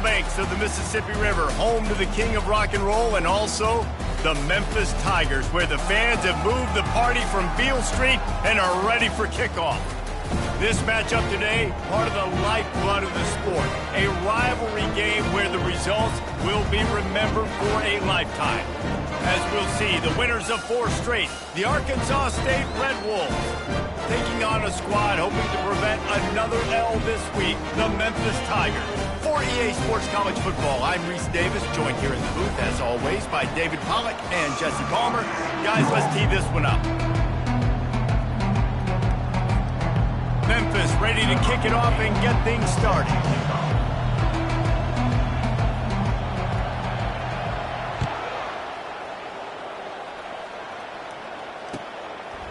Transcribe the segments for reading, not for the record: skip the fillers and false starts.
banks of the Mississippi River, home to the king of rock and roll and also the Memphis Tigers, where the fans have moved the party from Beale Street and are ready for kickoff. This matchup today, part of the lifeblood of the sport, a rivalry game where the results will be remembered for a lifetime. As we'll see, the winners of 4 straight, the Arkansas State Red Wolves, taking on a squad hoping to prevent another L this week, the Memphis Tigers. For EA Sports College Football, I'm Reese Davis, joined here in the booth, as always, by David Pollack and Jesse Palmer. Guys, let's tee this one up. Memphis ready to kick it off and get things started.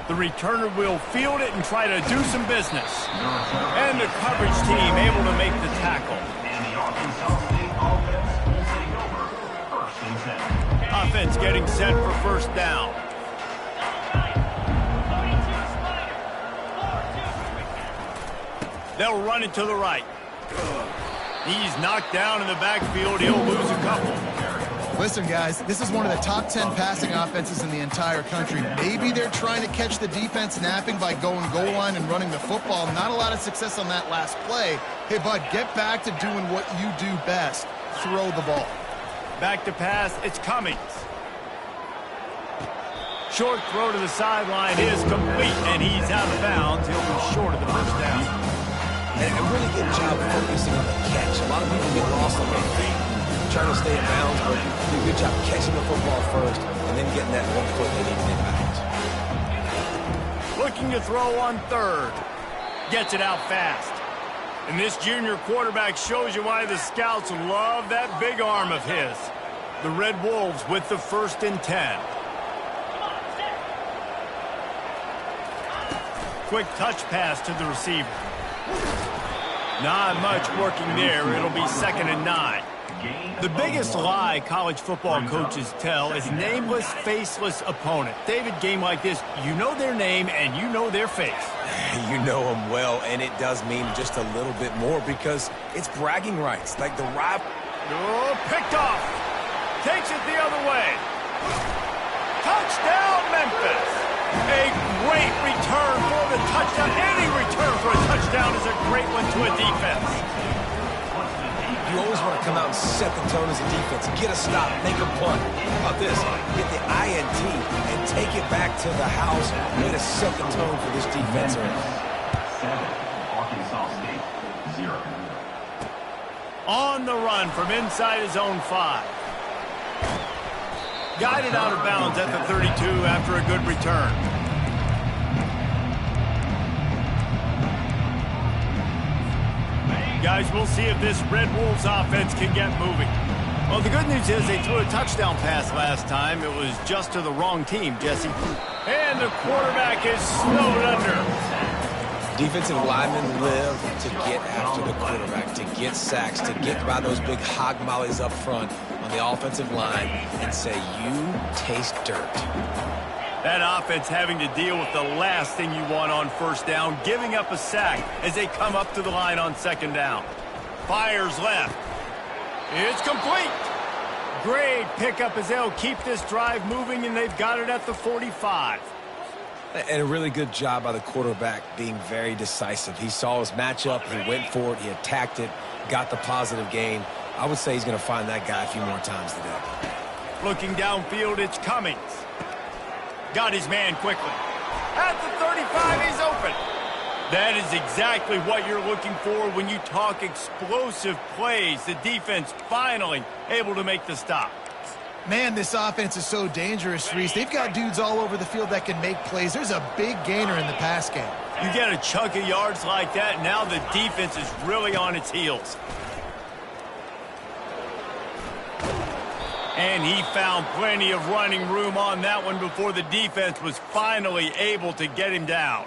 The returner will field it and try to do some business. And the coverage team able to make the tackle. And the Arkansas State offense will take over 1st and 10. Offense getting set for first down. They'll run it to the right. He's knocked down in the backfield. He'll lose a couple. Listen, guys, this is one of the top 10 passing offenses in the entire country. Maybe they're trying to catch the defense napping by going goal line and running the football. Not a lot of success on that last play. Hey, bud, get back to doing what you do best. Throw the ball. Back to pass. It's Cummings. Short throw to the sideline is complete, and he's out of bounds. He'll be short of the first down. And a really good job focusing on the catch. A lot of people get lost on their feet, trying to stay in bounds, but do a good job catching the football first and then getting that 1 foot they need to get bounds. Looking to throw on 3rd. Gets it out fast. And this junior quarterback shows you why the scouts love that big arm of his. The Red Wolves with the 1st and 10. Quick touch pass to the receiver. Not much working there. It'll be 2nd and 9. The biggest lie college football coaches tell is nameless, faceless opponent. David, game like this, you know their name and you know their face. You know them well, and it does mean just a little bit more because it's bragging rights, like the rival. Oh, picked off. Takes it the other way. Touchdown, Memphis. A great return for the touchdown. Any return for a touchdown is a great one to a defense. You always want to come out and set the tone as a defense. Get a stop, make a punt. How about this? Get the INT and take it back to the house. Way to set the tone for this defense. 7, Arkansas State, 0. On the run from inside his own 5. Guided out of bounds at the 32 after a good return. Guys, we'll see if this Red Wolves offense can get moving. Well, the good news is they threw a touchdown pass last time. It was just to the wrong team, Jesse. And the quarterback is snowed under. Defensive linemen live to get after the quarterback, to get sacks, to get by those big hog mollies up front on the offensive line and say, you taste dirt. That offense having to deal with the last thing you want on first down, giving up a sack as they come up to the line on 2nd down. Fires left. It's complete. Great pickup as they'll keep this drive moving, and they've got it at the 45. And a really good job by the quarterback being very decisive. He saw his matchup, he went for it, he attacked it, got the positive gain. I would say he's going to find that guy a few more times today. Looking downfield, it's Cummings. Got his man quickly. At the 35, he's open. That is exactly what you're looking for when you talk explosive plays. The defense finally able to make the stop. Man, this offense is so dangerous, Reese. They've got dudes all over the field that can make plays. There's a big gainer in the pass game. You get a chunk of yards like that, now the defense is really on its heels. And he found plenty of running room on that one before the defense was finally able to get him down.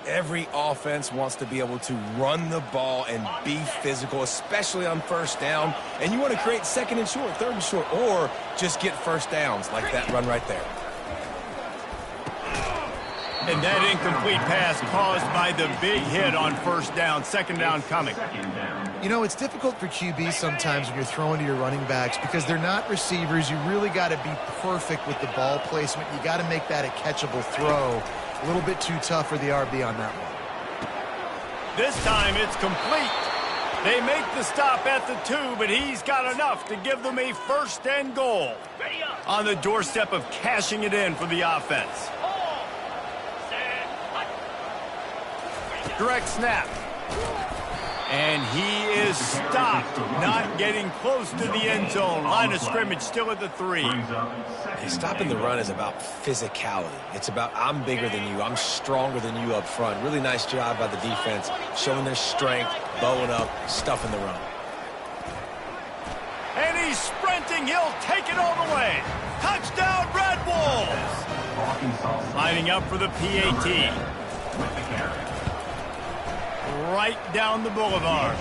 Every offense wants to be able to run the ball and be physical, especially on first down. And you want to create 2nd and short, 3rd and short, or just get first downs like that run right there. And that incomplete pass caused by the big hit on first down. 2nd down coming. You know, it's difficult for QBs sometimes when you're throwing to your running backs because they're not receivers. You really got to be perfect with the ball placement. You got to make that a catchable throw. A little bit too tough for the RB on that one. This time it's complete. They make the stop at the 2, but he's got enough to give them a 1st and goal. On the doorstep of cashing it in for the offense. Direct snap. And he is stopped, not getting close to the end zone. Line of scrimmage still at the 3. Stopping the run is about physicality. It's about I'm bigger than you, I'm stronger than you up front. Really nice job by the defense, showing their strength, bowing up, stuffing the run. And he's sprinting, he'll take it all the way. Touchdown, Red Wolves! Lining up for the PAT. Right down the boulevard.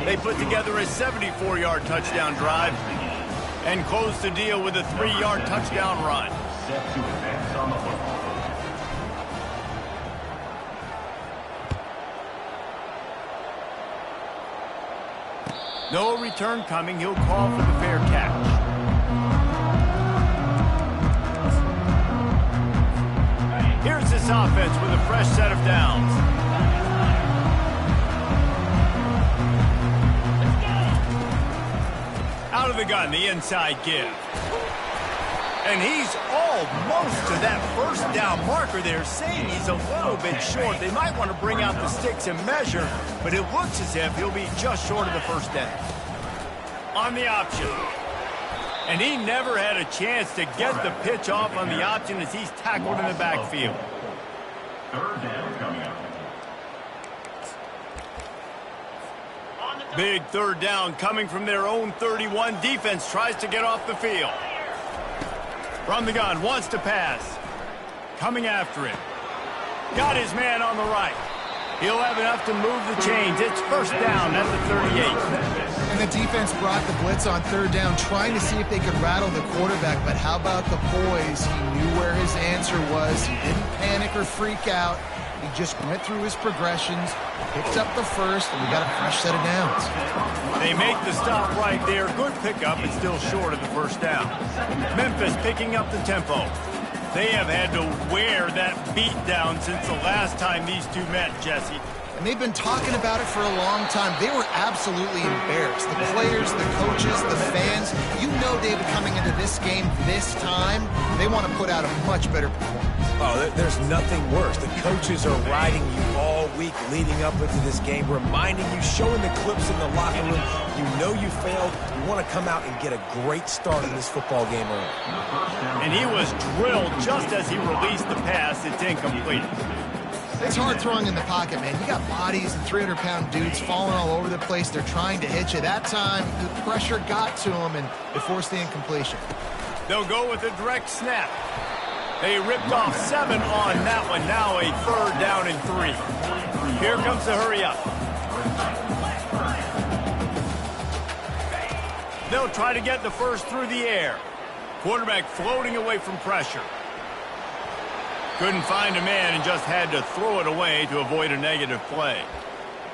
They put together a 74-yard touchdown drive and close the deal with a 3-yard touchdown run. Set to advance on the football. No return coming. He'll call for the fair catch. Here's this offense with a fresh set of downs. Out of the gun, the inside give. And he's almost to that 1st down marker there, saying he's a little bit short. They might want to bring out the sticks and measure, but it looks as if he'll be just short of the 1st down. On the option. And he never had a chance to get the pitch off on the option as he's tackled in the backfield. 3rd down coming up. Big 3rd down coming from their own 31. Defense tries to get off the field. From the gun, wants to pass. Coming after him. Got his man on the right. He'll have enough to move the chains. It's 1st down at the 38. And the defense brought the blitz on 3rd down, trying to see if they could rattle the quarterback. But how about the poise? He knew where his answer was. He didn't panic or freak out. He just went through his progressions, picked up the 1st, and we got a fresh set of downs. They make the stop right there. Good pickup, but still short of the 1st down. Memphis picking up the tempo. They have had to wear that beat down since the last time these two met, Jesse. And they've been talking about it for a long time. They were absolutely embarrassed. The players, the coaches, the fans. You know, David, coming into this game this time, they want to put out a much better performance. Oh, there's nothing worse. The coaches are riding you all week leading up into this game, reminding you, showing the clips in the locker room. You know you failed. You want to come out and get a great start in this football game early. And he was drilled just as he released the pass. It's incomplete. It's hard throwing in the pocket, man. You got bodies and 300-pound dudes falling all over the place. They're trying to hit you. That time, the pressure got to them, and they forced the incompletion. They'll go with a direct snap. They ripped off 7 on that one. Now a 3rd down and 3. Here comes the hurry up. They'll try to get the 1st through the air. Quarterback floating away from pressure. Couldn't find a man and just had to throw it away to avoid a negative play.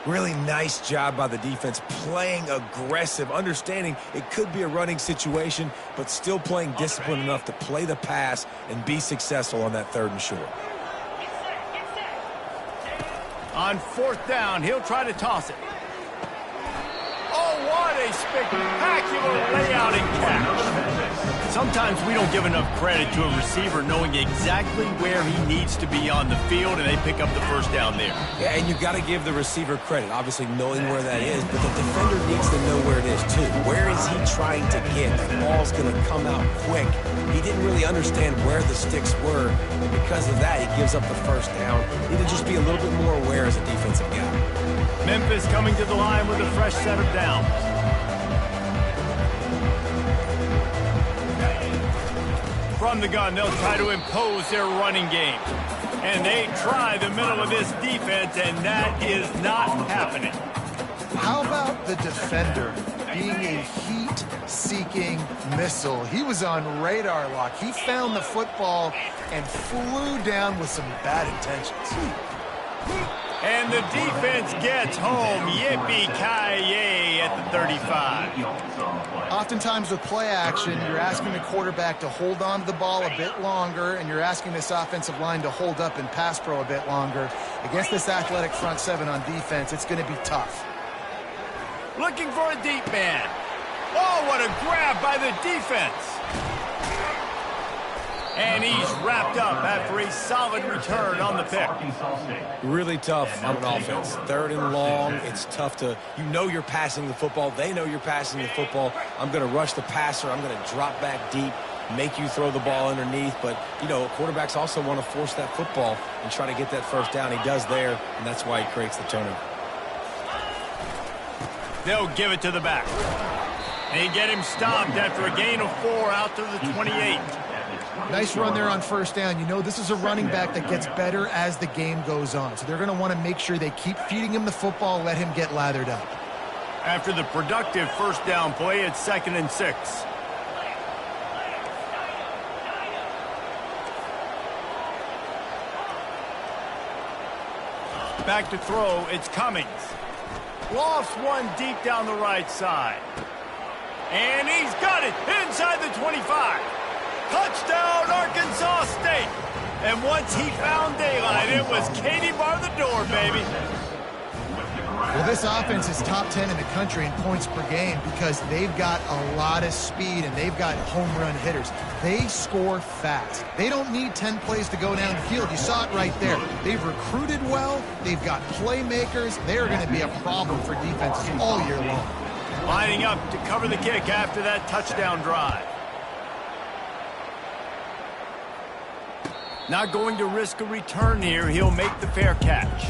Really nice job by the defense, playing aggressive, understanding it could be a running situation, but still playing disciplined enough to play the pass and be successful on that 3rd and short. On 4th down, he'll try to toss it. Oh, what a spectacular layout and catch. Sometimes we don't give enough credit to a receiver knowing exactly where he needs to be on the field, and they pick up the 1st down there. Yeah, and you've got to give the receiver credit, obviously knowing where that is, but the defender needs to know where it is too. Where is he trying to get? The ball's going to come out quick. He didn't really understand where the sticks were, and because of that, he gives up the 1st down. He need to just be a little bit more aware as a defensive guy. Memphis coming to the line with a fresh set of downs. From the gun, they'll try to impose their running game. And they try the middle of this defense, and that is not happening. How about the defender being a heat-seeking missile? He was on radar lock. He found the football and flew down with some bad intentions. And the defense gets home. Yippee-ki-yay. at the 35. Oftentimes with play action, you're asking the quarterback to hold on to the ball a bit longer, and you're asking this offensive line to hold up in pass pro a bit longer. Against this athletic front seven on defense, it's going to be tough. Looking for a deep man. Oh, what a grab by the defense. And he's wrapped up after a solid return on the pick. Really tough on an offense. 3rd and long, it's tough to, you know you're passing the football. They know you're passing the football. I'm going to rush the passer. I'm going to drop back deep, make you throw the ball underneath. But, you know, quarterbacks also want to force that football and try to get that first down. He does there, and that's why he creates the turnover. They'll give it to the back. They get him stopped after a gain of 4 out to the 28. Nice run there on first down. You know this is a running back that gets better as the game goes on. So they're going to want to make sure they keep feeding him the football, let him get lathered up. After the productive first down play, it's 2nd and 6. Back to throw, it's Cummings. Lofts one deep down the right side. And he's got it inside the 25. Touchdown, Arkansas State. And once he found daylight, it was Katie bar the door, baby. Well, this offense is top 10 in the country in points per game because they've got a lot of speed and they've got home run hitters. They score fast. They don't need 10 plays to go down the field. You saw it right there. They've recruited well. They've got playmakers. They're going to be a problem for defenses all year long. Lining up to cover the kick after that touchdown drive. Not going to risk a return here. He'll make the fair catch.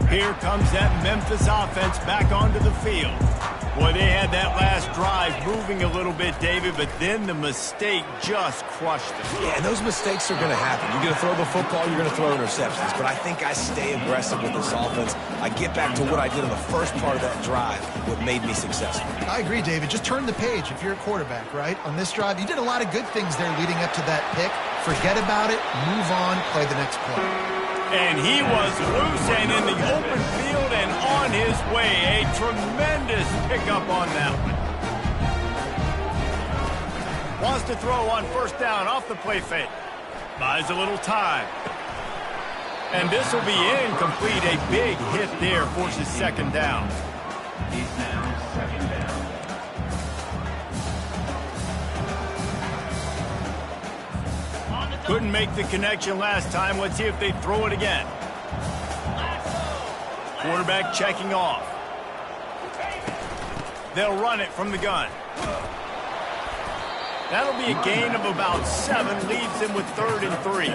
Here comes that Memphis offense back onto the field. Boy, they had that last drive moving a little bit, David, but then the mistake just crushed them. Yeah, and those mistakes are going to happen. You're going to throw the football, you're going to throw interceptions. But I think I stay aggressive with this offense. I get back to what I did in the first part of that drive, what made me successful. I agree, David. Just turn the page if you're a quarterback, right? On this drive, you did a lot of good things there leading up to that pick. Forget about it, move on, play the next play. And he was loose and in the open field and on his way. A tremendous pickup on that one. Wants to throw on first down off the play fake. Buys a little time. And this will be incomplete. A big hit there forces 2nd down. He's now 2nd down. Couldn't make the connection last time. Let's see if they throw it again. Quarterback checking off. They'll run it from the gun. That'll be a gain of about 7. Leaves them with 3rd and 3.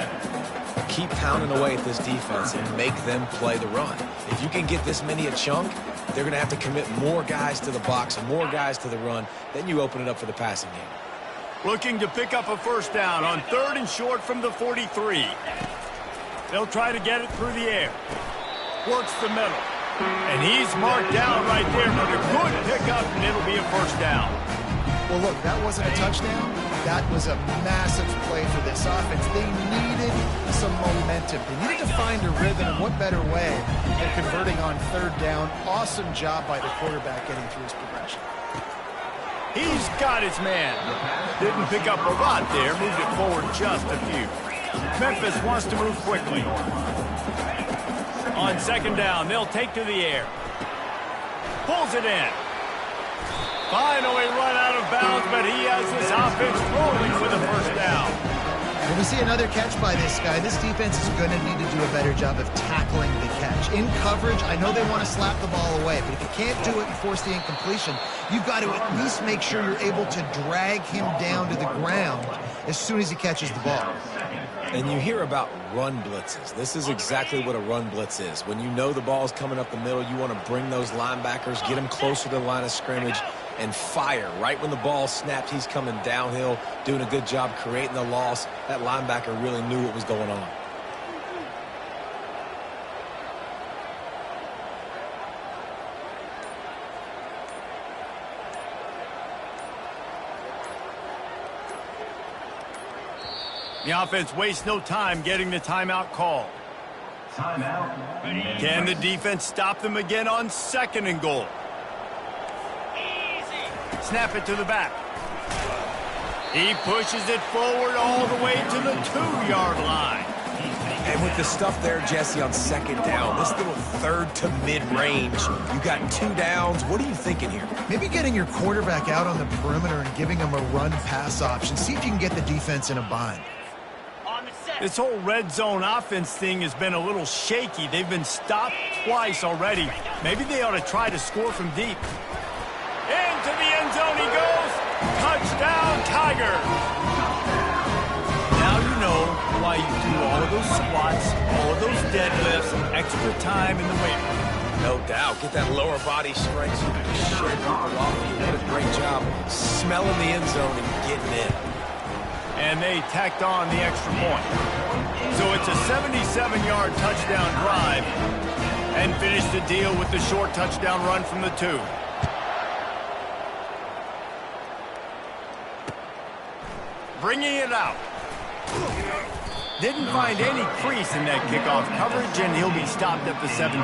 Keep pounding away at this defense and make them play the run. If you can get this many a chunk, they're going to have to commit more guys to the box and more guys to the run. Then you open it up for the passing game. Looking to pick up a first down on 3rd and short from the 43. They'll try to get it through the air. Works the middle. And he's marked down right there for a good pickup, and it'll be a first down. Well, look, that wasn't a touchdown. That was a massive play for this offense. They needed some momentum. They needed to find a rhythm, and what better way than converting on 3rd down. Awesome job by the quarterback getting through his progression. He's got his man. Didn't pick up a lot there. Moved it forward just a few. Memphis wants to move quickly. On 2nd down, they'll take to the air. Pulls it in. Finally run out of bounds, but he has his offense rolling with a first down. When we see another catch by this guy, this defense is going to need to do a better job of tackling the catch. In coverage, I know they want to slap the ball away, but if you can't do it and force the incompletion, you've got to at least make sure you're able to drag him down to the ground as soon as he catches the ball. And you hear about run blitzes. This is exactly what a run blitz is. When you know the ball's coming up the middle, you want to bring those linebackers, get them closer to the line of scrimmage, and fire. Right when the ball snapped, he's coming downhill, doing a good job creating the loss. That linebacker really knew what was going on. The offense wastes no time getting the timeout call. Timeout. Can the defense stop them again on 2nd and goal? Snap it to the back. He pushes it forward all the way to the 2-yard line. And with the stuff there, Jesse, on 2nd down, this little 3rd to mid-range, you got 2 downs. What are you thinking here? Maybe getting your quarterback out on the perimeter and giving him a run-pass option. See if you can get the defense in a bind. This whole red zone offense thing has been a little shaky. They've been stopped twice already. Maybe they ought to try to score from deep. Into the end zone he goes. Touchdown, Tigers. Now you know why you do all of those squats, all of those deadlifts, extra time in the weight room. No doubt. Get that lower body strength so you can shake people off you. What a great job smelling the end zone and getting in. And they tacked on the extra point. So it's a 77-yard touchdown drive and finish the deal with the short touchdown run from the 2. Bringing it out. Didn't find any crease in that kickoff coverage, and he'll be stopped at the 17.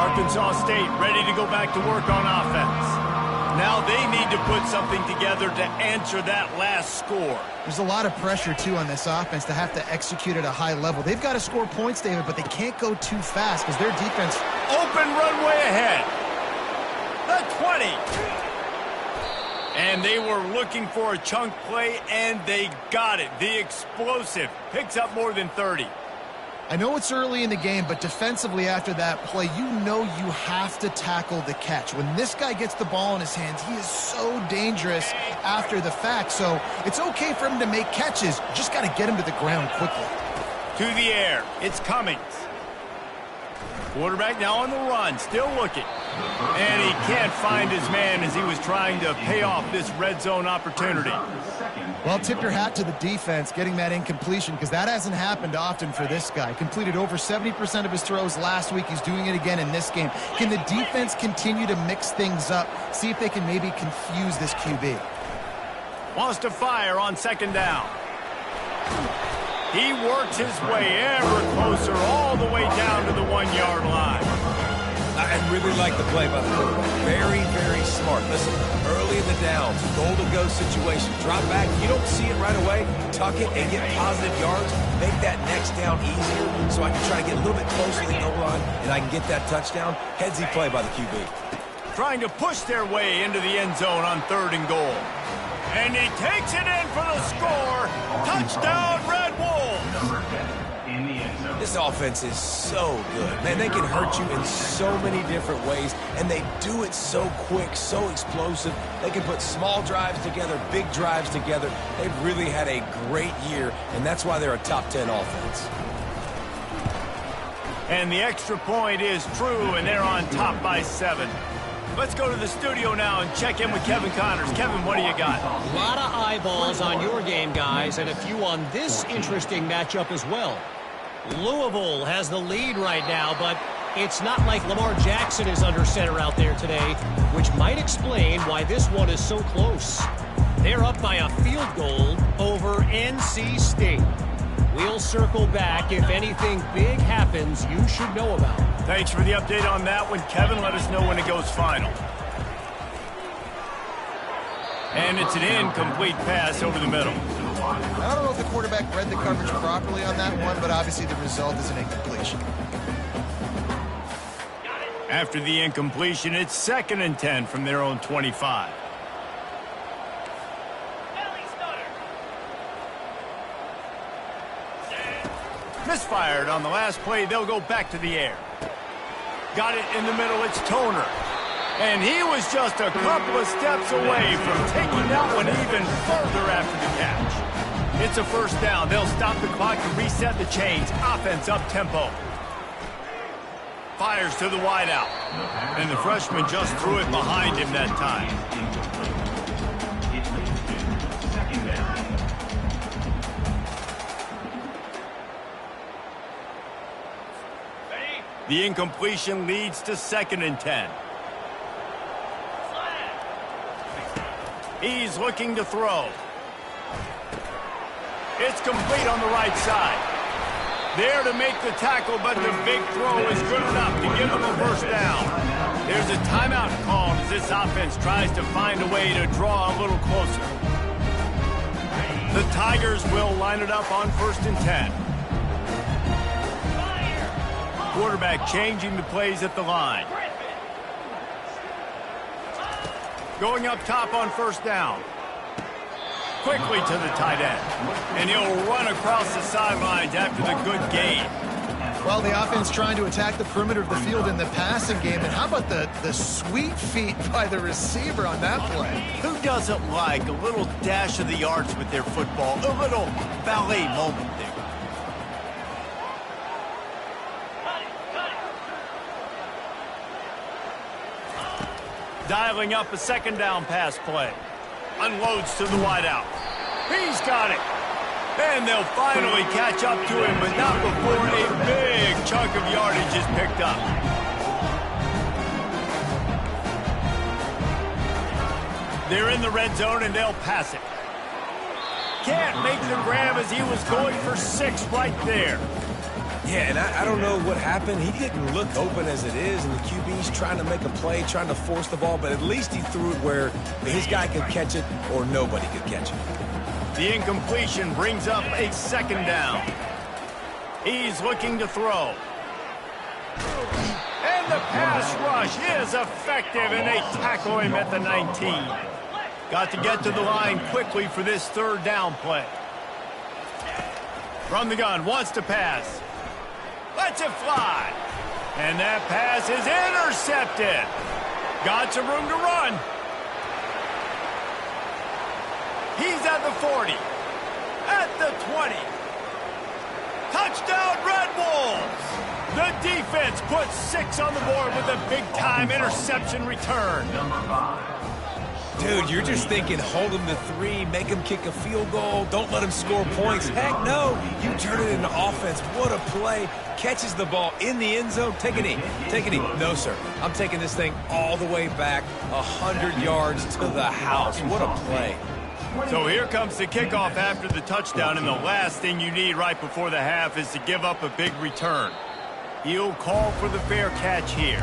Arkansas State ready to go back to work on offense. Now they need to put something together to answer that last score. There's a lot of pressure, too, on this offense to have to execute at a high level. They've got to score points, David, but they can't go too fast because their defense... Open runway ahead. The 20. And they were looking for a chunk play, and they got it. The explosive picks up more than 30. I know it's early in the game, but defensively after that play, you know you have to tackle the catch. When this guy gets the ball in his hands, he is so dangerous after the fact. So it's okay for him to make catches. You just got to get him to the ground quickly. To the air. It's Cummings. Quarterback now on the run, still looking. And he can't find his man as he was trying to pay off this red zone opportunity. Well, tip your hat to the defense getting that incompletion because that hasn't happened often for this guy. Completed over 70% of his throws last week. He's doing it again in this game. Can the defense continue to mix things up? See if they can maybe confuse this QB. Wants to fire on 2nd down. He works his way ever closer all the way down to the 1-yard line. I really like the play by the quarterback. Very, very smart. Listen, early in the downs, goal-to-go situation. Drop back. You don't see it right away. Tuck it and get positive yards. Make that next down easier so I can try to get a little bit closer to the goal line and I can get that touchdown. Headsy play by the QB. Trying to push their way into the end zone on 3rd and goal. And he takes it in for the score. Touchdown, Red Wolves. This offense is so good. Man, they can hurt you in so many different ways, and they do it so quick, so explosive. They can put small drives together, big drives together. They've really had a great year, and that's why they're a top 10 offense. And the extra point is true, and they're on top by 7. Let's go to the studio now and check in with Kevin Connors. Kevin, what do you got? A lot of eyeballs on your game, guys, and a few on this interesting matchup as well. Louisville has the lead right now, but it's not like Lamar Jackson is under center out there today, which might explain why this one is so close. They're up by a field goal over NC State. We'll circle back. If anything big happens, you should know about it. Thanks for the update on that one, Kevin. Let us know when it goes final. And it's an incomplete pass over the middle. I don't know if the quarterback read the coverage properly on that one, but obviously the result is an incompletion. After the incompletion, it's 2nd and 10 from their own 25. Misfired on the last play. They'll go back to the air. Got it in the middle. It's Toner. And he was just a couple of steps away from taking that one even further after the catch. It's a 1st down. They'll stop the clock to reset the chains. Offense up-tempo. Fires to the wideout. And the freshman just threw it behind him that time. The incompletion leads to 2nd and 10. He's looking to throw. It's complete on the right side. There to make the tackle, but the big throw is good enough to give them a first down. There's a timeout called as this offense tries to find a way to draw a little closer. The Tigers will line it up on 1st and 10. Quarterback changing the plays at the line. Going up top on 1st down. Quickly to the tight end. And he'll run across the sidelines after the good gain. Well, the offense trying to attack the perimeter of the field in the passing game. And how about the sweet feet by the receiver on that play? Who doesn't like a little dash of the yards with their football? A little ballet moment there. Dialing up a 2nd down pass play. Unloads to the wideout. He's got it. And they'll finally catch up to him, but not before a big chunk of yardage is picked up. They're in the red zone, and they'll pass it. Can't make the grab as he was going for 6 right there. Yeah, and I don't know what happened. He didn't look open as it is, and the QB's trying to make a play, trying to force the ball, but at least he threw it where his guy could catch it or nobody could catch it. The incompletion brings up a 2nd down. He's looking to throw. And the pass rush is effective, and they tackle him at the 19. Got to get to the line quickly for this 3rd down play. From the gun, wants to pass. Lets it fly. And that pass is intercepted. Got some room to run. He's at the 40. At the 20. Touchdown, Red Wolves. The defense puts 6 on the board with a big-time interception return. Dude, you're just thinking, hold him to 3, make him kick a field goal, don't let him score points. Heck no, you turn it into offense. What a play. Catches the ball in the end zone. Take a knee. Take a knee. No, sir. I'm taking this thing all the way back 100 yards to the house. What a play. So here comes the kickoff after the touchdown, and the last thing you need right before the half is to give up a big return. He'll call for the fair catch here.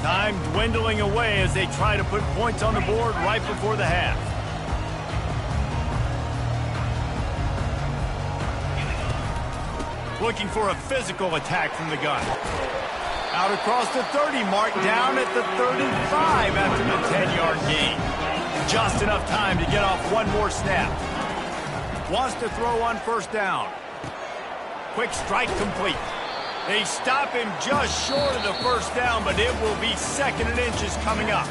Time dwindling away as they try to put points on the board right before the half. Looking for a physical attack from the gun. Out across the 30 mark, down at the 35 after the 10-yard gain. Just enough time to get off one more snap. Wants to throw on 1st down. Quick strike complete. They stop him just short of the 1st down, but it will be 2nd and inches coming up.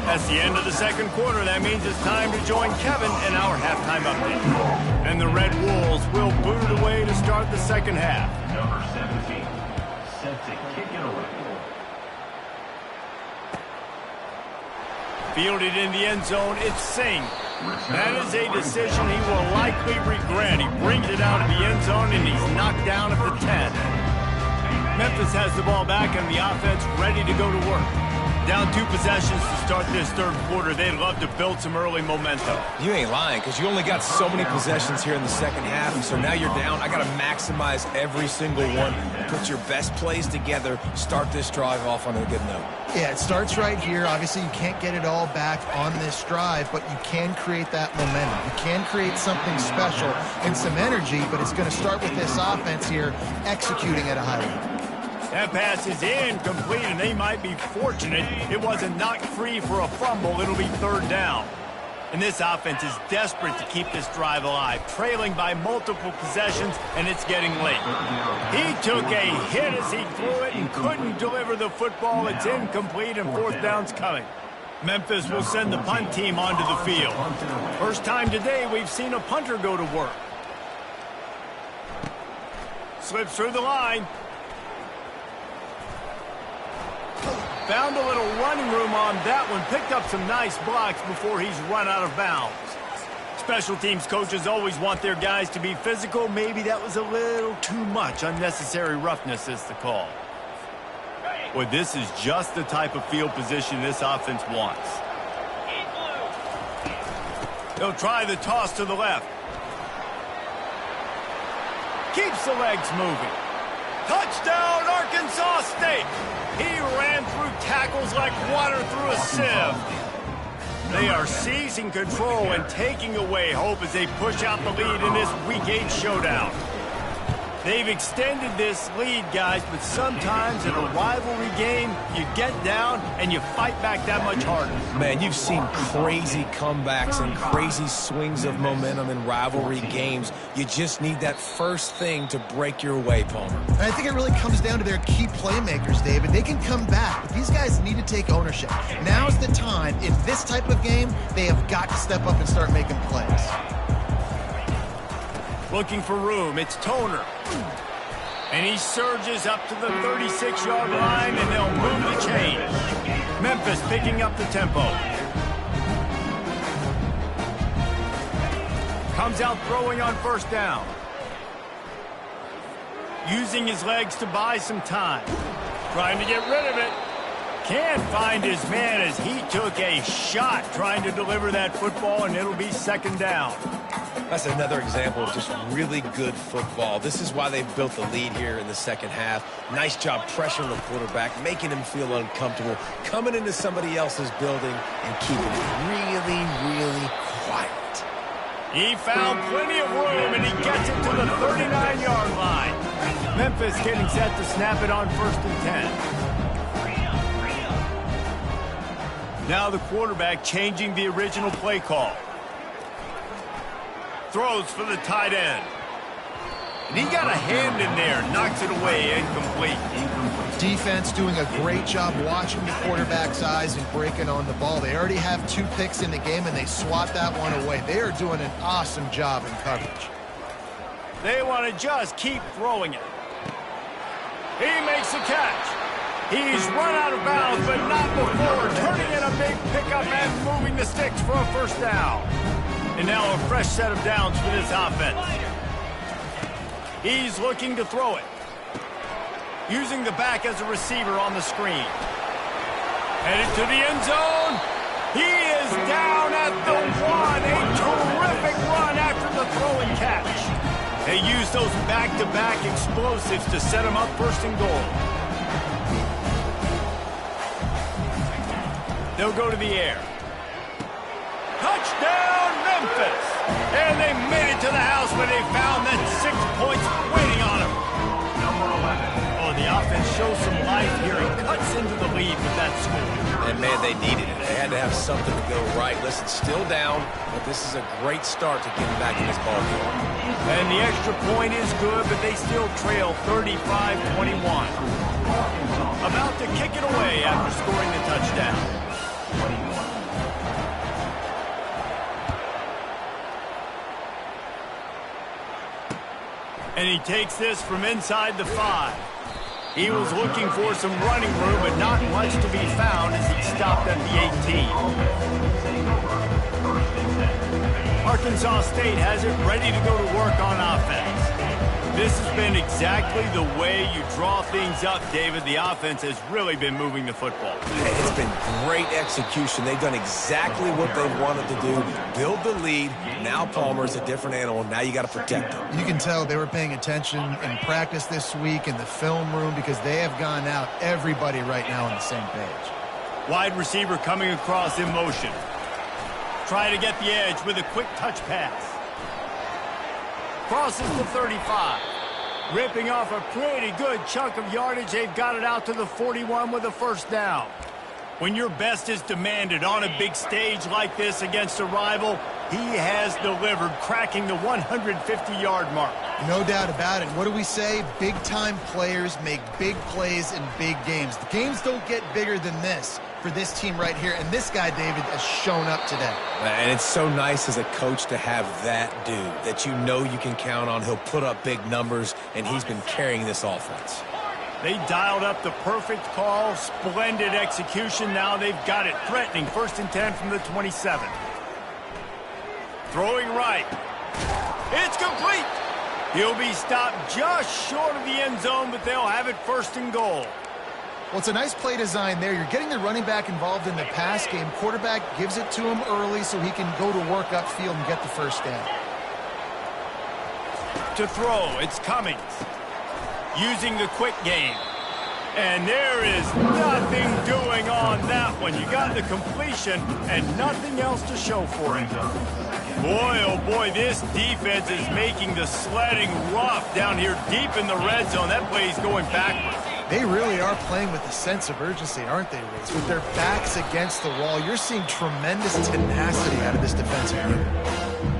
That's the end of the 2nd quarter. That means it's time to join Kevin in our halftime update. And the Red Wolves will boot it away to start the 2nd half. Number 17, set to kick it away. Fielded in the end zone, it's Singh. That is a decision he will likely regret. He brings it out of the end zone, and he's knocked down at the 10. Memphis has the ball back and the offense ready to go to work. Down 2 possessions to start this 3rd quarter. They'd love to build some early momentum. You ain't lying, because you only got so many possessions here in the 2nd half, so now you're down. I got to maximize every single one. Put your best plays together. Start this drive off on a good note. Yeah, it starts right here. Obviously, you can't get it all back on this drive, but you can create that momentum. You can create something special and some energy, but it's going to start with this offense here executing at a high level. That pass is incomplete, and they might be fortunate it wasn't knocked free for a fumble. It'll be 3rd down. And this offense is desperate to keep this drive alive, trailing by multiple possessions, and it's getting late. He took a hit as he threw it and couldn't deliver the football. It's incomplete, and 4th down's coming. Memphis will send the punt team onto the field. First time today we've seen a punter go to work. Slips through the line. Found a little running room on that one. Picked up some nice blocks before he's run out of bounds. Special teams coaches always want their guys to be physical. Maybe that was a little too much. Unnecessary roughness is the call. Well, this is just the type of field position this offense wants. He'll try the toss to the left. Keeps the legs moving. Touchdown, Arkansas State! He ran through tackles like water through a sieve. They are seizing control and taking away hope as they push out the lead in this Week 8 showdown. They've extended this lead, guys, but sometimes in a rivalry game, you get down and you fight back that much harder. Man, you've seen crazy comebacks and crazy swings of momentum in rivalry games. You just need that first thing to break your way, Palmer. And I think it really comes down to their key playmakers, David. They can come back, but these guys need to take ownership. Now's the time. In this type of game, they have got to step up and start making plays. Looking for room, it's Toner. And he surges up to the 36-yard line, and they'll move the chain. Memphis picking up the tempo. Comes out throwing on first down. Using his legs to buy some time. Trying to get rid of it. Can't find his man as he took a shot trying to deliver that football, and it'll be second down. That's another example of just really good football. This is why they've built the lead here in the second half. Nice job pressuring the quarterback, making him feel uncomfortable, coming into somebody else's building and keeping it really, really quiet. He found plenty of room, and he gets it to the 39-yard line. Memphis getting set to snap it on 1st and 10. Now the quarterback changing the original play call. Throws for the tight end. And he got a hand in there, knocks it away, incomplete. Defense doing a great job watching the quarterback's eyes and breaking on the ball. They already have 2 picks in the game, and they swat that one away. They are doing an awesome job in coverage. They want to just keep throwing it. He makes the catch. He's run out of bounds, but not before turning in a big pickup and moving the sticks for a first down. And now a fresh set of downs for this offense. He's looking to throw it. Using the back as a receiver on the screen. Headed to the end zone. He is down at the 1. A terrific run after the throw and catch. They use those back-to-back explosives to set him up first and goal. They'll go to the air. Touchdown, Memphis! And they made it to the house where they found that 6 points waiting on them. Oh, the offense shows some life here and cuts into the lead with that score. And, man, they needed it. They had to have something to go right. Listen, still down, but this is a great start to getting back in this ball game. And the extra point is good, but they still trail 35-21. About to kick it away after scoring the touchdown. And he takes this from inside the 5. He was looking for some running room, but not much to be found as he stopped at the 18. Arkansas State has it ready to go to work on offense. This has been exactly the way you draw things up, David. The offense has really been moving the football. It's been great execution. They've done exactly what they wanted to do. Build the lead. Now Palmer's a different animal. Now you got to protect him. You can tell they were paying attention in practice this week in the film room because they have gone out, everybody right now on the same page. Wide receiver coming across in motion. Trying to get the edge with a quick touch pass. Crosses the 35. Ripping off a pretty good chunk of yardage. They've got it out to the 41 with a first down. When your best is demanded on a big stage like this against a rival, he has delivered, cracking the 150-yard mark. No doubt about it. What do we say? Big-time players make big plays in big games. The games don't get bigger than this for this team right here, and this guy, David, has shown up today. And it's so nice as a coach to have that dude that you know you can count on. He'll put up big numbers, and he's been carrying this offense. They dialed up the perfect call, splendid execution. Now they've got it threatening. 1st and 10 from the 27. Throwing right. It's complete. He'll be stopped just short of the end zone, but they'll have it 1st and goal. Well, it's a nice play design there. You're getting the running back involved in the pass game. Quarterback gives it to him early so he can go to work upfield and get the first down. To throw, it's Cummings. Using the quick game. And there is nothing doing on that one. You got the completion and nothing else to show for it. Boy, oh boy, this defense is making the sledding rough down here deep in the red zone. That play is going backwards. They really are playing with a sense of urgency, aren't they, Reese? With their backs against the wall, you're seeing tremendous tenacity out of this defensive unit.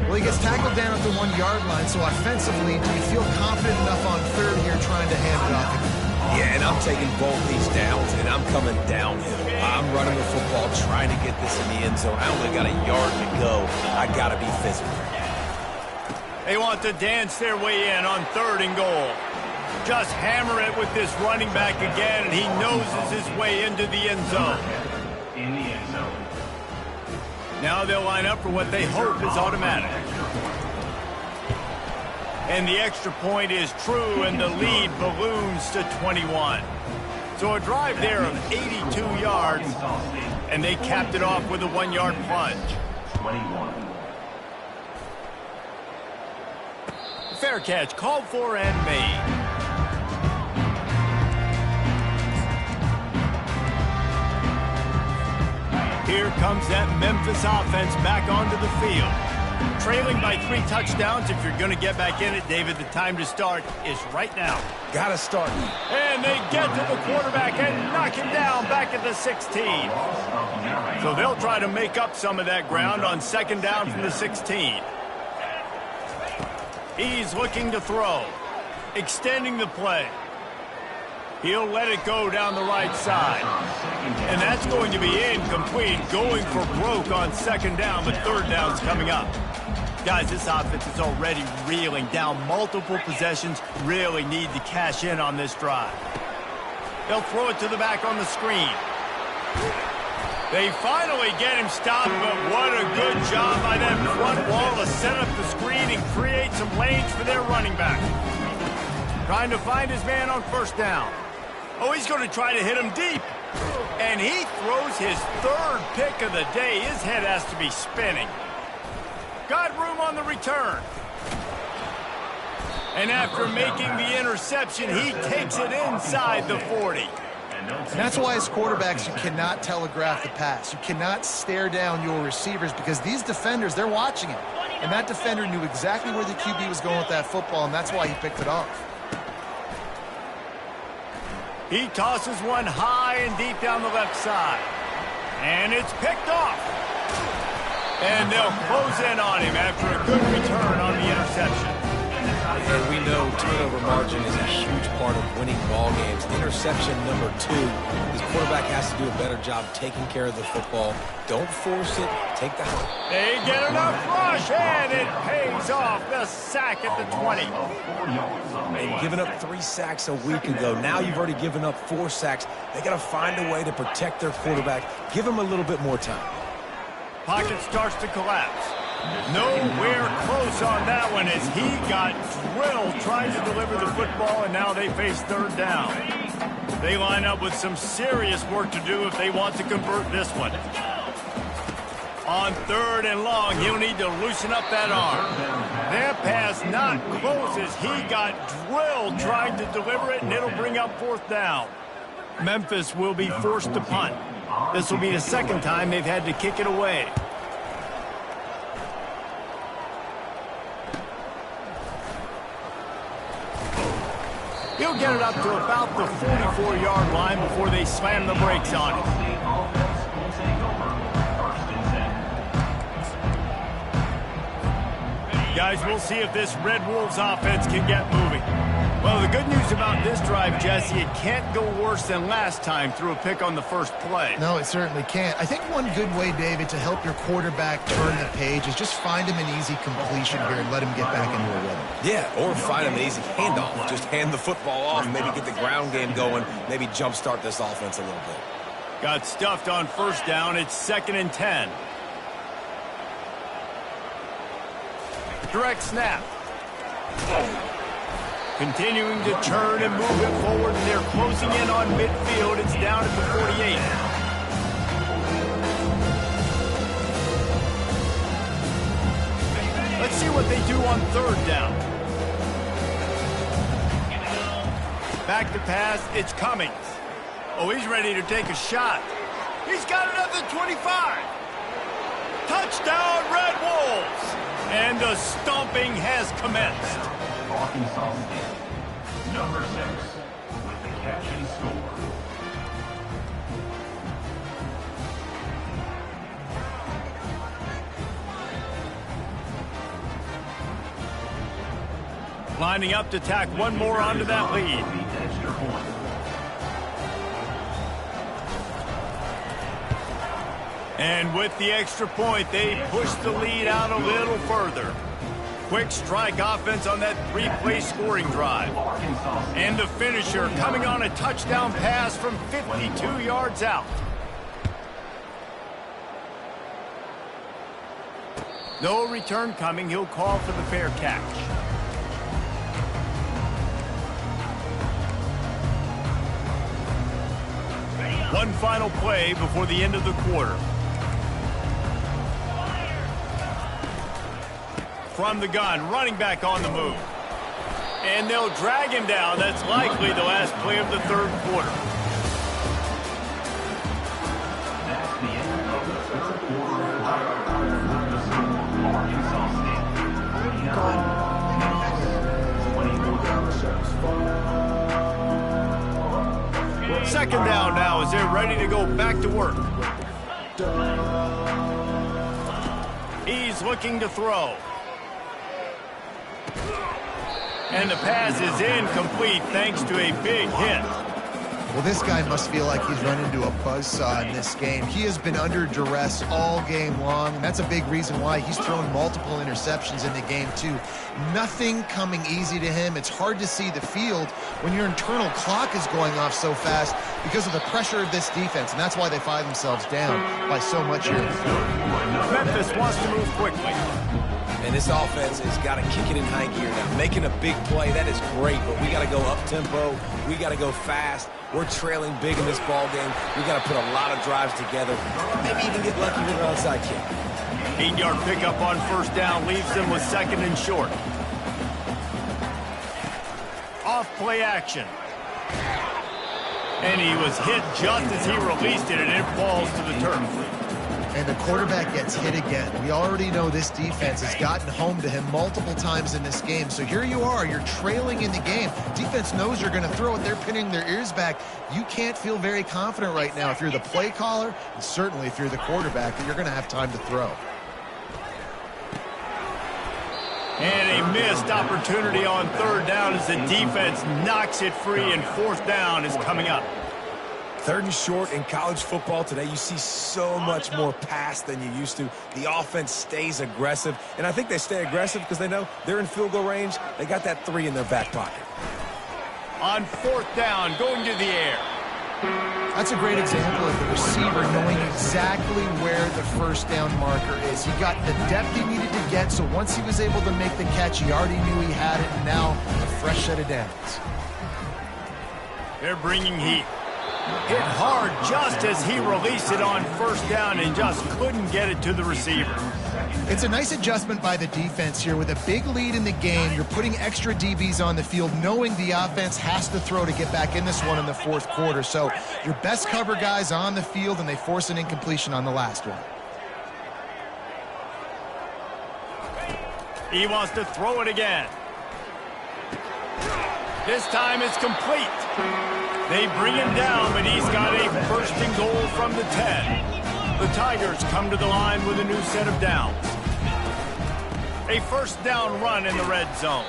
Well, he gets tackled down at the 1-yard line, so offensively, do you feel confident enough on third here trying to hand it off again? Yeah, and I'm taking both these downs, and I'm coming downhill. I'm running the football, trying to get this in the end zone. I only got a yard to go. I got to be physical. They want to dance their way in on 3rd and goal. Just hammer it with this running back again, and he noses his way into the end zone. In the end zone. Now they'll line up for what they hope is automatic. And the extra point is true, and the lead balloons to 21. So a drive there of 82 yards, and they capped it off with a 1-yard plunge. 21. Fair catch, called for and made. Here comes that Memphis offense back onto the field. Trailing by 3 touchdowns. If you're going to get back in it, David, the time to start is right now. Got to start. And they get to the quarterback and knock him down back at the 16. So they'll try to make up some of that ground on 2nd down from the 16. He's looking to throw. Extending the play. He'll let it go down the right side. And that's going to be incomplete, going for broke on 2nd down, but 3rd down's coming up. Guys, this offense is already reeling down multiple possessions, really need to cash in on this drive. They'll throw it to the back on the screen. They finally get him stopped, but what a good job by that front wall to set up the screen and create some lanes for their running back. Trying to find his man on 1st down. Oh, he's going to try to hit him deep. And he throws his 3rd pick of the day. His head has to be spinning. Got room on the return. And after making the interception, he takes it inside the 40. And that's why as quarterbacks, you cannot telegraph the pass. You cannot stare down your receivers because these defenders, they're watching it. And that defender knew exactly where the QB was going with that football, and that's why he picked it off. He tosses one high and deep down the left side. And it's picked off. And they'll close in on him after a good return on the interception. And we know turnover margin is a huge part of winning ball games. Interception number 2. This quarterback has to do a better job taking care of the football. Don't force it. Take the hit. They get enough rush, and it pays off. The sack at the 20. They've given up 3 sacks a week ago. Now you've already given up 4 sacks. They got to find a way to protect their quarterback. Give him a little bit more time. Pocket starts to collapse. Nowhere close on that one as he got drilled trying to deliver the football, and now they face 3rd down. They line up with some serious work to do if they want to convert this one. On 3rd and long, he'll need to loosen up that arm. That pass not close as he got drilled trying to deliver it, and it'll bring up 4th down. Memphis will be forced to punt. This will be the 2nd time they've had to kick it away. He'll get it up to about the 44-yard line before they slam the brakes on him. Guys, we'll see if this Red Wolves offense can get moving. Well, the good news about this drive, Jesse, it can't go worse than last time through a pick on the first play. No, it certainly can't. I think one good way, David, to help your quarterback turn the page is just find him an easy completion here and let him get back into a rhythm. Yeah, or find him an easy handoff. Just hand the football off, maybe get the ground game going, maybe jumpstart this offense a little bit. Got stuffed on 1st down. It's 2nd and 10. Direct snap. Continuing to turn and move it forward, and they're closing in on midfield. It's down at the 48. Let's see what they do on third down. Back to pass, it's Cummings. Oh, he's ready to take a shot. He's got another 25. Touchdown, Red Wolves! And the stomping has commenced. Arkansas State, number 6, with the catch and score. Lining up to tack one more onto that lead. The extra point. And with the extra point, they push the lead out a little further. Quick strike offense on that three-play scoring drive. And the finisher coming on a touchdown pass from 52 yards out. No return coming. He'll call for the fair catch. One final play before the end of the quarter. From the gun, running back on the move. And they'll drag him down. That's likely the last play of the third quarter. That's the end of the third quarter. The score, Arkansas State 49, Memphis 24. Second down now as they're ready to go back to work. He's looking to throw. And the pass is incomplete thanks to a big hit. Well, this guy must feel like he's run into a buzzsaw in this game. He has been under duress all game long, and that's a big reason why he's thrown multiple interceptions in the game, too. Nothing coming easy to him. It's hard to see the field when your internal clock is going off so fast because of the pressure of this defense, and that's why they find themselves down by so much here. Memphis wants to move quickly. And this offense has got to kick it in high gear now. Making a big play, that is great, but we got to go up-tempo. We got to go fast. We're trailing big in this ball game. We got to put a lot of drives together. Maybe even get lucky with an onside kick. 8-yard pickup on first down leaves them with second and short. Off play action. And he was hit just as he released it, and it falls to the turf. And the quarterback gets hit again. We already know this defense has gotten home to him multiple times in this game. So here you are, you're trailing in the game. Defense knows you're going to throw it. They're pinning their ears back. You can't feel very confident right now if you're the play caller, and certainly if you're the quarterback, that you're going to have time to throw. And a missed opportunity on third down as the defense knocks it free, and fourth down is coming up. Third and short in college football today, you see so much more pass than you used to. The offense stays aggressive, and I think they stay aggressive because they know they're in field goal range. They got that 3 in their back pocket. On fourth down, going to the air. That's a great example of the receiver knowing exactly where the first down marker is. He got the depth he needed to get, so once he was able to make the catch, he already knew he had it, and now a fresh set of downs. They're bringing heat. Hit hard just as he released it on first down and just couldn't get it to the receiver. It's a nice adjustment by the defense here. With a big lead in the game, you're putting extra DBs on the field, knowing the offense has to throw to get back in this one in the fourth quarter. So your best cover guys on the field, and they force an incompletion on the last one. He wants to throw it again. This time it's complete. They bring him down, but he's got a first and goal from the 10. The Tigers come to the line with a new set of downs. A first down run in the red zone.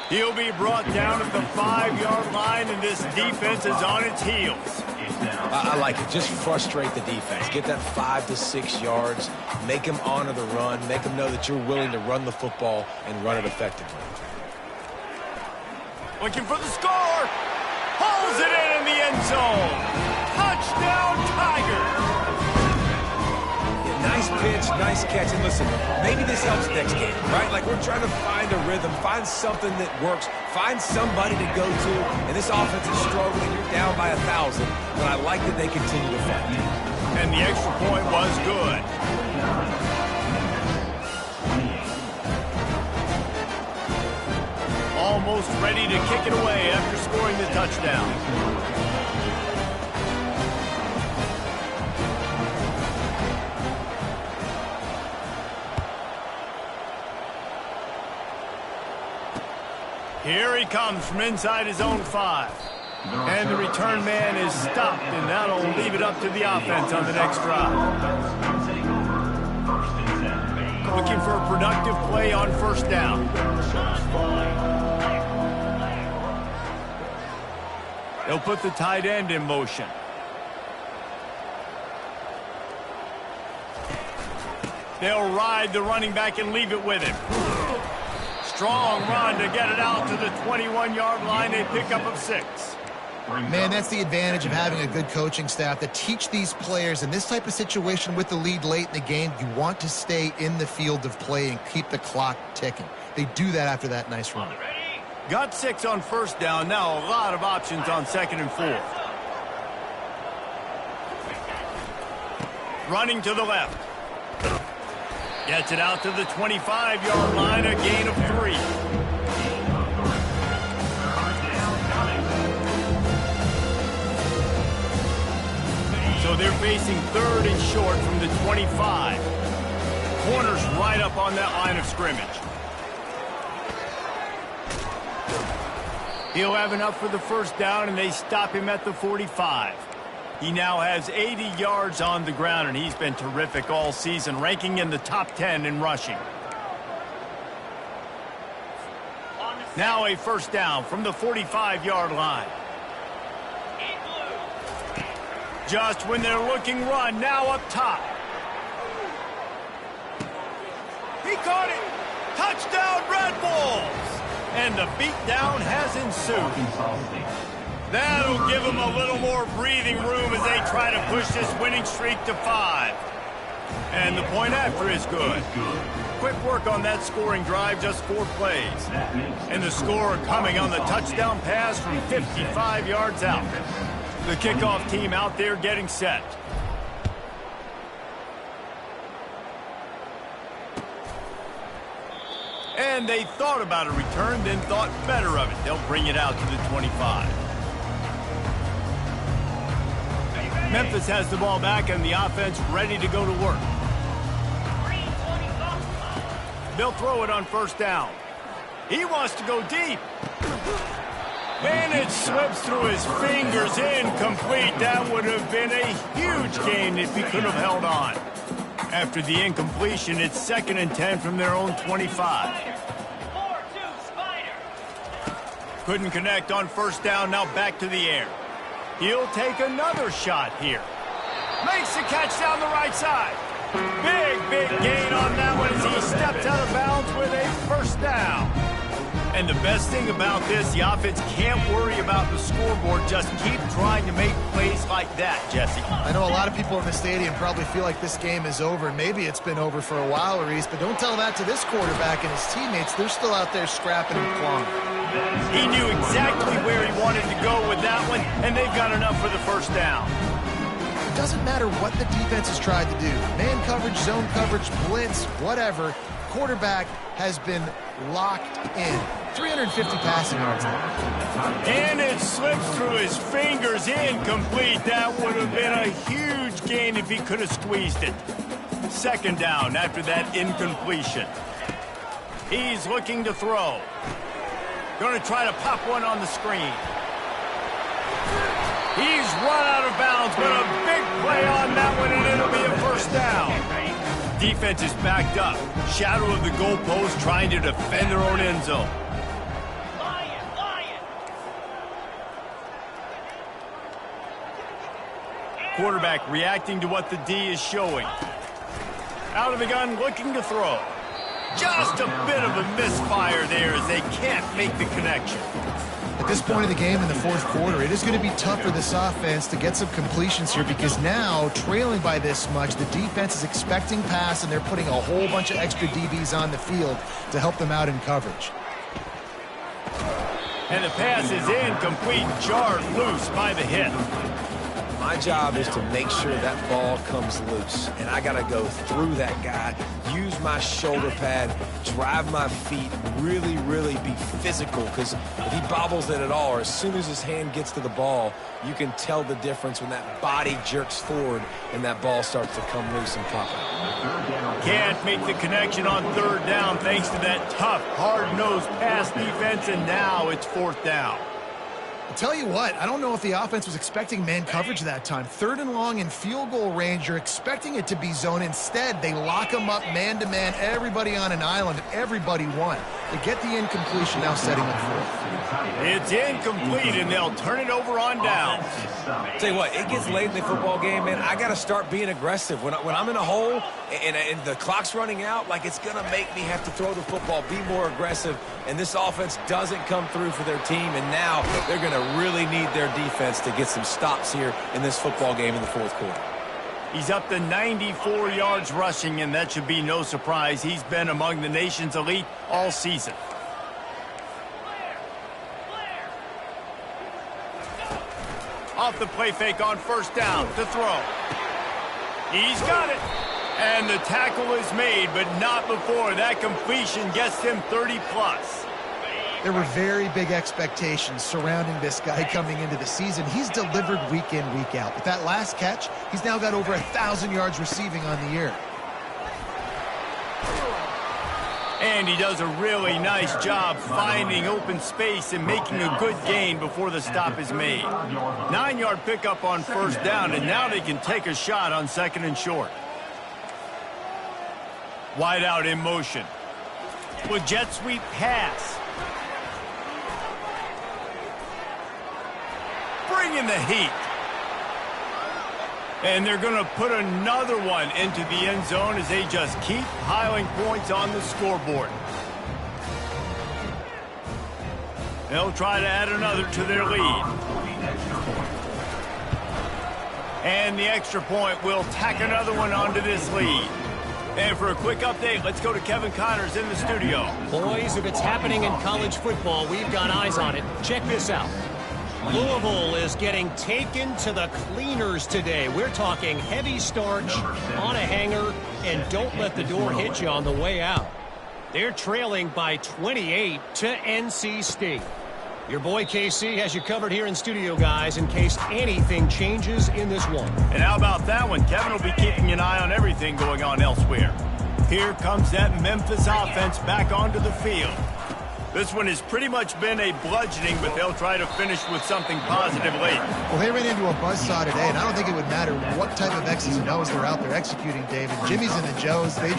He'll be brought down at the 5-yard line, and this defense is on its heels. I like it. Just frustrate the defense. Get that 5 to 6 yards. Make them honor the run. Make them know that you're willing to run the football and run it effectively. Looking for the score. Pulls it in the end zone. Touchdown, Tigers. Nice Nice pitch, nice catch. And listen, maybe this helps next game, right? Like we're trying to find a rhythm, find something that works, find somebody to go to. And this offense is struggling. You're down by 1,000, but I like that they continue to fight. And the extra point was good. Almost ready to kick it away after scoring the touchdown. Here he comes from inside his own 5. And the return man is stopped, and that'll leave it up to the offense on the next drive. Looking for a productive play on first down. They'll put the tight end in motion. They'll ride the running back and leave it with him. Strong run to get it out to the 21-yard line. A pickup of 6. Man, that's the advantage of having a good coaching staff that teach these players in this type of situation with the lead late in the game. You want to stay in the field of play and keep the clock ticking. They do that after that nice run. Got 6 on first down. Now a lot of options on 2nd and 4. Running to the left. Gets it out to the 25-yard line, a gain of 3. So they're facing 3rd and short from the 25. Corner's right up on that line of scrimmage. He'll have enough for the first down, and they stop him at the 45. He now has 80 yards on the ground, and he's been terrific all season, ranking in the top 10 in rushing. Now a first down from the 45-yard line. Just when they're looking run, now up top. He caught it. Touchdown, Red Bulls. And the beatdown has ensued. That'll give them a little more breathing room as they try to push this winning streak to 5. And the point after is good. Quick work on that scoring drive, just 4 plays. And the score coming on the touchdown pass from 55 yards out. The kickoff team out there getting set. And they thought about a return, then thought better of it. They'll bring it out to the 25. Memphis has the ball back and the offense ready to go to work. They'll throw it on first down. He wants to go deep. And it slips through his fingers, incomplete. That would have been a huge gain if he could have held on. After the incompletion, it's 2nd and 10 from their own 25. Couldn't connect on first down, now back to the air. He'll take another shot here. Makes the catch down the right side. Big gain on that one as he steps out of bounds with a first down. And the best thing about this, the offense can't worry about the scoreboard. Just keep trying to make plays like that, Jesse. I know a lot of people in the stadium probably feel like this game is over. Maybe it's been over for a while, Reese, but don't tell that to this quarterback and his teammates. They're still out there scrapping and clawing. He knew exactly where he wanted to go with that one, and they've got enough for the first down. It doesn't matter what the defense has tried to do. Man coverage, zone coverage, blitz, whatever. Quarterback has been locked in. 350 passing yards now. And it slips through his fingers, incomplete. That would have been a huge gain if he could have squeezed it. 2nd down after that incompletion. He's looking to throw. Going to try to pop one on the screen. He's run out of bounds, but a big play on that one, and it'll be a first down. Defense is backed up. Shadow of the goalpost trying to defend their own end zone. Quarterback reacting to what the D is showing. Out of the gun, looking to throw. Just a bit of a misfire there as they can't make the connection. At this point of the game in the fourth quarter, it is going to be tough for this offense to get some completions here because now, trailing by this much, the defense is expecting pass, and they're putting a whole bunch of extra DBs on the field to help them out in coverage. And the pass is incomplete, jarred loose by the hit. My job is to make sure that ball comes loose, and I got to go through that guy, use my shoulder pad, drive my feet, really be physical, because if he bobbles it at all, or as soon as his hand gets to the ball, you can tell the difference when that body jerks forward and that ball starts to come loose and pop out. Can't make the connection on third down thanks to that tough, hard-nosed pass defense, and now it's fourth down. I'll tell you what, I don't know if the offense was expecting man coverage that time. Third and long in field goal range, you're expecting it to be zone. Instead, they lock them up man-to-man, everybody on an island, and everybody won. They get the incompletion, now setting up fourth. It's incomplete, and they'll turn it over on down. Tell you what, it gets late in the football game, man. I got to start being aggressive. When I'm in a hole and the clock's running out, like, it's going to make me have to throw the football, be more aggressive, and this offense doesn't come through for their team, and now they're going to really need their defense to get some stops here in this football game in the fourth quarter. He's up to 94 yards rushing, and that should be no surprise. He's been among the nation's elite all season. Off the play fake on first down to throw. He's got it. And the tackle is made, but not before that completion gets him 30-plus. There were very big expectations surrounding this guy coming into the season. He's delivered week in, week out. With that last catch, he's now got over 1,000 yards receiving on the year. And he does a really nice job finding open space and making a good gain before the stop is made. 9-yard pickup on first down, and now they can take a shot on second and short. Wide out in motion. With jet sweep pass. Bringing the heat. And they're going to put another one into the end zone as they just keep piling points on the scoreboard. They'll try to add another to their lead. And the extra point will tack another one onto this lead. And for a quick update, let's go to Kevin Connors in the studio. Boys, if it's happening in college football, we've got eyes on it. Check this out. Louisville is getting taken to the cleaners today. We're talking heavy starch on a hanger, and don't let the door hit you on the way out. They're trailing by 28 to NC State. Your boy KC has you covered here in studio, guys, in case anything changes in this one. And how about that one? Kevin will be keeping an eye on everything going on elsewhere. Here comes that Memphis offense back onto the field. This one has pretty much been a bludgeoning, but they'll try to finish with something positive late. Well, they ran into a buzzsaw today, and I don't think it would matter what type of X's and O's they're out there executing, David. Jimmy's and the Joes, they're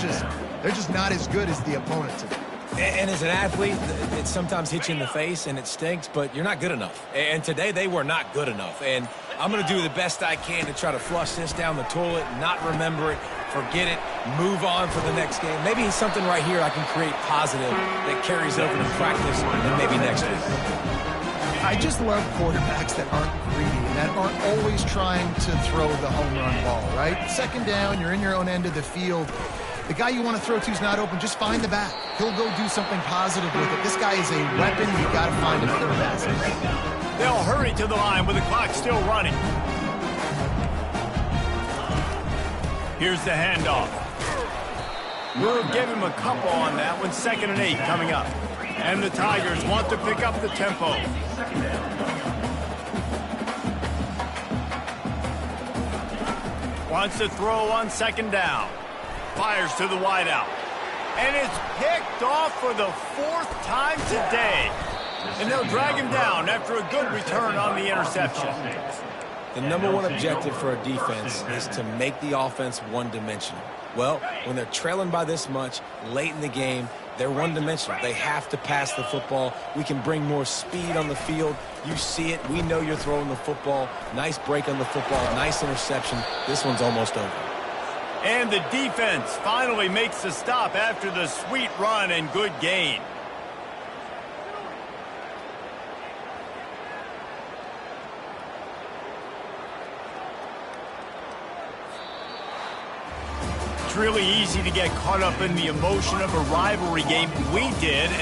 just not as good as the opponent today. And as an athlete, it sometimes hits you in the face and it stinks, but you're not good enough. And today they were not good enough. And I'm going to do the best I can to try to flush this down the toilet, not remember it, forget it, move on for the next game. Maybe something right here I can create positive that carries over to practice and maybe next week. I just love quarterbacks that aren't greedy and that aren't always trying to throw the home run ball, right? Second down, you're in your own end of the field. The guy you want to throw to is not open. Just find the back. He'll go do something positive with it. This guy is a weapon. You've got to find him for the basket. They'll hurry to the line with the clock still running. Here's the handoff. We'll give him a couple on that one. 2nd and 8 coming up. And the Tigers want to pick up the tempo. Wants to throw on 2nd down. Fires to the wideout. And it's picked off for the 4th time today. And they'll drag him down after a good return on the interception. The number one objective for a defense is to make the offense one-dimensional. Well, when they're trailing by this much late in the game, they're one-dimensional. They have to pass the football. We can bring more speed on the field. You see it. We know you're throwing the football. Nice break on the football. Nice interception. This one's almost over. And the defense finally makes the stop after the sweet run and good gain. It's really easy to get caught up in the emotion of a rivalry game. We did, and